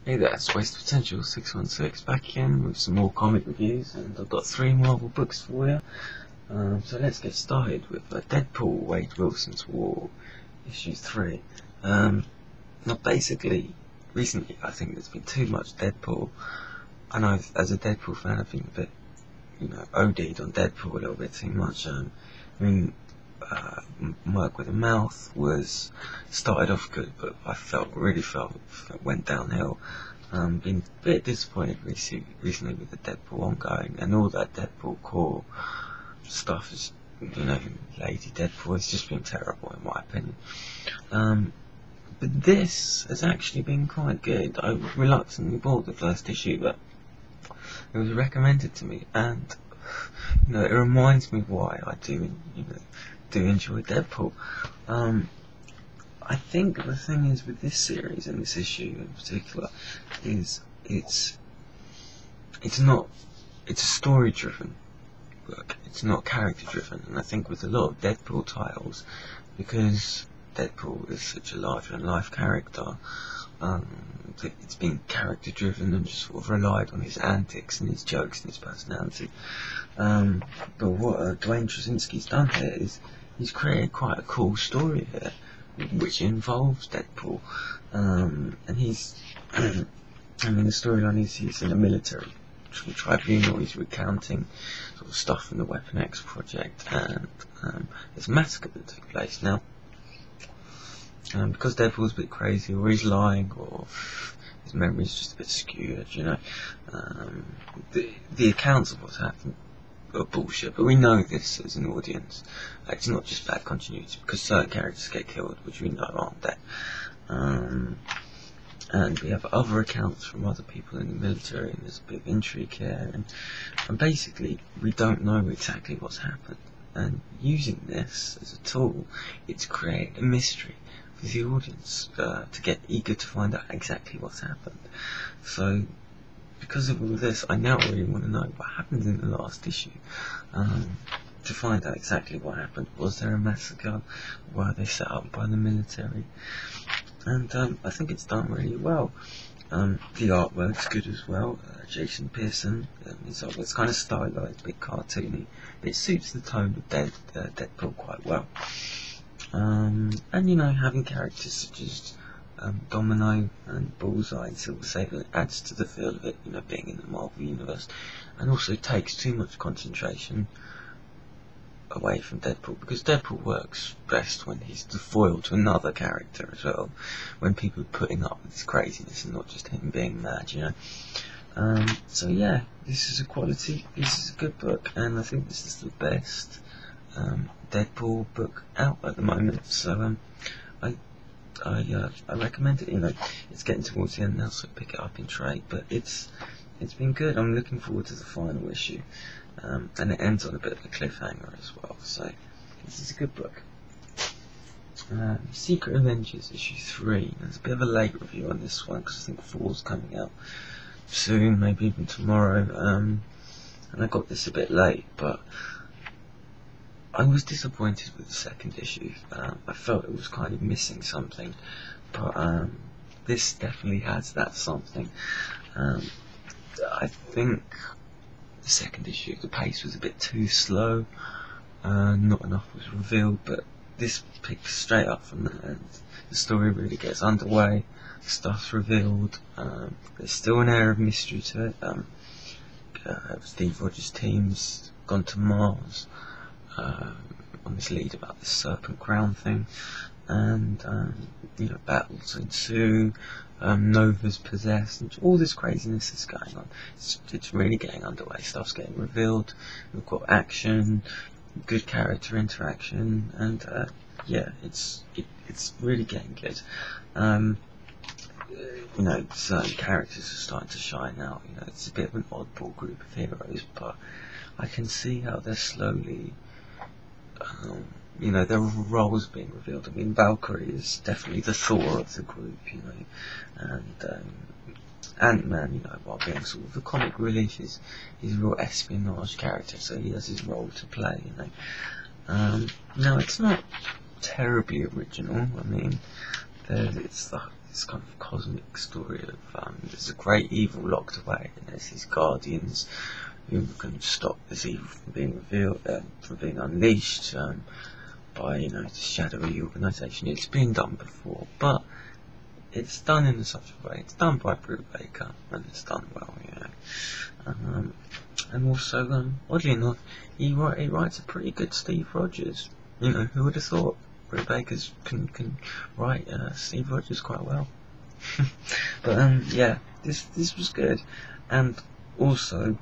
Hey there, it's Waste Potential 616 back again with some more comic reviews, and I've got 3 Marvel books for you. So let's get started with Deadpool, Wade Wilson's War, issue 3. Now basically, recently I think there's been too much Deadpool, and as a Deadpool fan I've been a bit, OD'd on Deadpool a little bit too much. Work with a Mouth started off good, but I really felt it went downhill. Been a bit disappointed recently with the Deadpool ongoing, and all that Deadpool core stuff is, Lady Deadpool has just been terrible in my opinion. But this has actually been quite good. I reluctantly bought the first issue, but it was recommended to me, and it reminds me why I do enjoy Deadpool. I think the thing is with this series and this issue in particular is it's a story driven book. It's not character driven, and I think with a lot of Deadpool titles, because Deadpool is such a larger than life character, it's been character driven and just sort of relied on his antics and his jokes and his personality. But what Dwayne Straczynski's done here is he's created quite a cool story here, which involves Deadpool, and he's the storyline is he's in a military tribunal. He's recounting sort of stuff from the Weapon X project, and there's a massacre that took place. Now, because Deadpool's a bit crazy, or he's lying, or his memory's just a bit skewed, the accounts of what's happened are bullshit, but we know this as an audience. It's not just bad continuity, because certain characters get killed, which we know aren't dead. And we have other accounts from other people in the military, and there's a bit of intrigue here, and basically we don't know exactly what's happened. And using this as a tool, it's create a mystery for the audience to get eager to find out exactly what's happened. So because of all this, I now really want to know what happened in the last issue, to find out exactly what happened. Was there a massacre? Were they set up by the military? And I think it's done really well. The artwork's good as well. Jason Pearson, it's kind of stylized, a bit cartoony. It suits the tone of Deadpool quite well. And having characters such as Domino and Bullseye and Silver Sable adds to the feel of it, being in the Marvel universe, and also takes too much concentration away from Deadpool, because Deadpool works best when he's the foil to another character as well, when people are putting up with his craziness and not just him being mad, So yeah, this is a good book, and I think this is the best Deadpool book out at the moment. So I recommend it. It's getting towards the end now, so pick it up in trade. But it's been good. I'm looking forward to the final issue, and it ends on a bit of a cliffhanger as well. So this is a good book. Secret Avengers issue 3. There's a bit of a late review on this one because I think 4's coming out soon, maybe even tomorrow. And I got this a bit late, but I was disappointed with the second issue. I felt it was kind of missing something, but this definitely has that something. I think the second issue, the pace was a bit too slow, not enough was revealed, but this picks straight up from that, and the story really gets underway, stuff's revealed, there's still an air of mystery to it. Steve Rogers' team's gone to Mars, on this lead about the Serpent Crown thing, and battles ensue, Nova's possessed, and all this craziness is going on. It's really getting underway, stuff's getting revealed, we've got action, good character interaction, and yeah, it's really getting good. Certain characters are starting to shine now. It's a bit of an oddball group of heroes, but I can see how they're slowly their roles being revealed. Valkyrie is definitely the Thor of the group, and Ant-Man, while being sort of the comic relief, he's a real espionage character, so he has his role to play, Now, it's not terribly original. It's this kind of cosmic story of there's a great evil locked away, and there's these guardians who can stop this evil from being revealed, from being unleashed by the shadowy organisation. It's been done before, but it's done in such a way. It's done by Brubaker, and it's done well, and also, oddly enough, he writes a pretty good Steve Rogers. Who would have thought Brubaker can write Steve Rogers quite well? But yeah, this was good, and also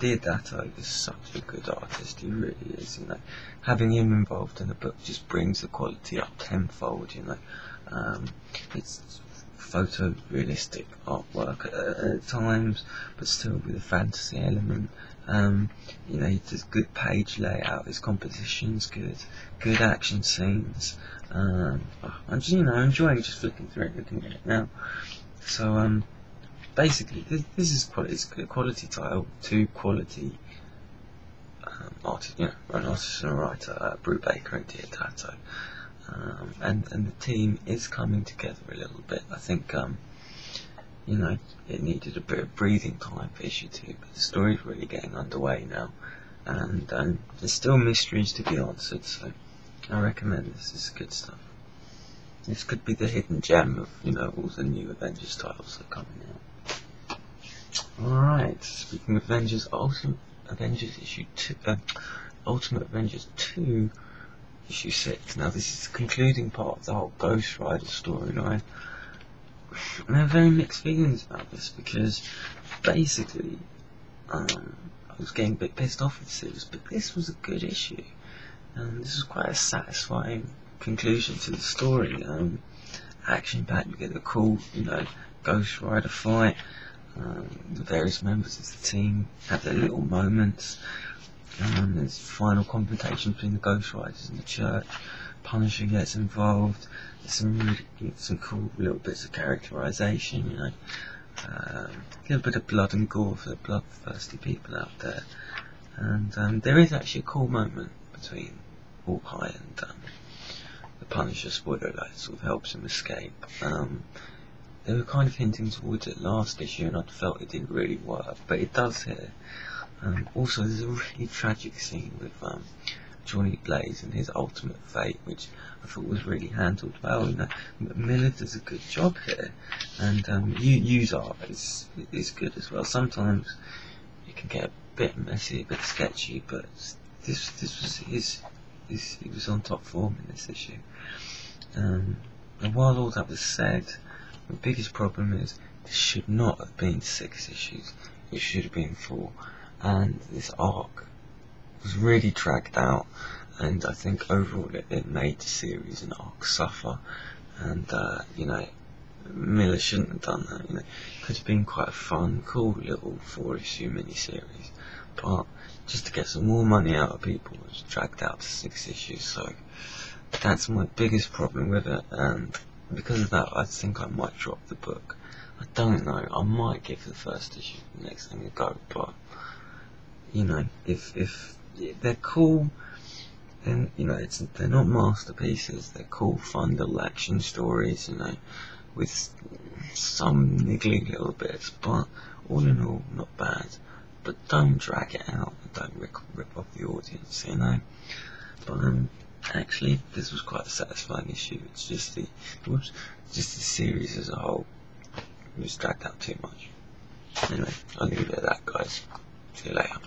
Deodato is such a good artist. He really is. Having him involved in the book just brings the quality up tenfold. It's photorealistic artwork at times, but still with a fantasy element. He does good page layout, his composition's good action scenes. I'm just enjoying just flicking through it, looking at it now. So basically, this is a quality title, two quality artists, an artist and a writer, Brubaker and Deodato. And the team is coming together a little bit. I think it needed a bit of breathing time for issue 2, but the story's really getting underway now, and there's still mysteries to be answered. So I recommend this. This is good stuff. This could be the hidden gem of all the new Avengers titles that are coming out. Alright, speaking of Avengers, Ultimate Avengers issue 2, Ultimate Avengers 2. Issue 6. Now this is the concluding part of the whole Ghost Rider storyline. And I have very mixed feelings about this, because basically I was getting a bit pissed off with the series, but this was a good issue, and this was quite a satisfying conclusion to the story. Action packed, you get a cool Ghost Rider fight. The various members of the team have their little moments. There's final confrontation between the Ghost Riders and the Church. Punisher gets involved. There's some cool little bits of characterization, a little bit of blood and gore for the bloodthirsty people out there. And there is actually a cool moment between Hawkeye and the Punisher. Spoiler alert, sort of helps him escape. They were kind of hinting towards it last issue, and I felt it didn't really work, but it does here. Also, there's a really tragic scene with Johnny Blaze and his ultimate fate, which I thought was really handled well. Miller does a good job here, and Yu's art is good as well. Sometimes it can get a bit messy, a bit sketchy, but this was he was on top form in this issue. And while all that was said, the biggest problem is this should not have been 6 issues. It should have been 4. And this arc was really dragged out, and I think overall it made the series and arc suffer. And Miller shouldn't have done that. It could have been quite a fun, cool little 4-issue miniseries, but just to get some more money out of people, it was dragged out to 6 issues. So that's my biggest problem with it, and because of that, I think I might drop the book. I don't know. I might give the first issue the next thing a go, but if they're cool, then they're not masterpieces. They're cool, fun little action stories, with some niggly little bits, but all in all, not bad. But don't drag it out and don't rip off the audience, But actually, this was quite a satisfying issue. It's just the series as a whole. It was dragged out too much. Anyway, I'll leave it at that, guys. See you later.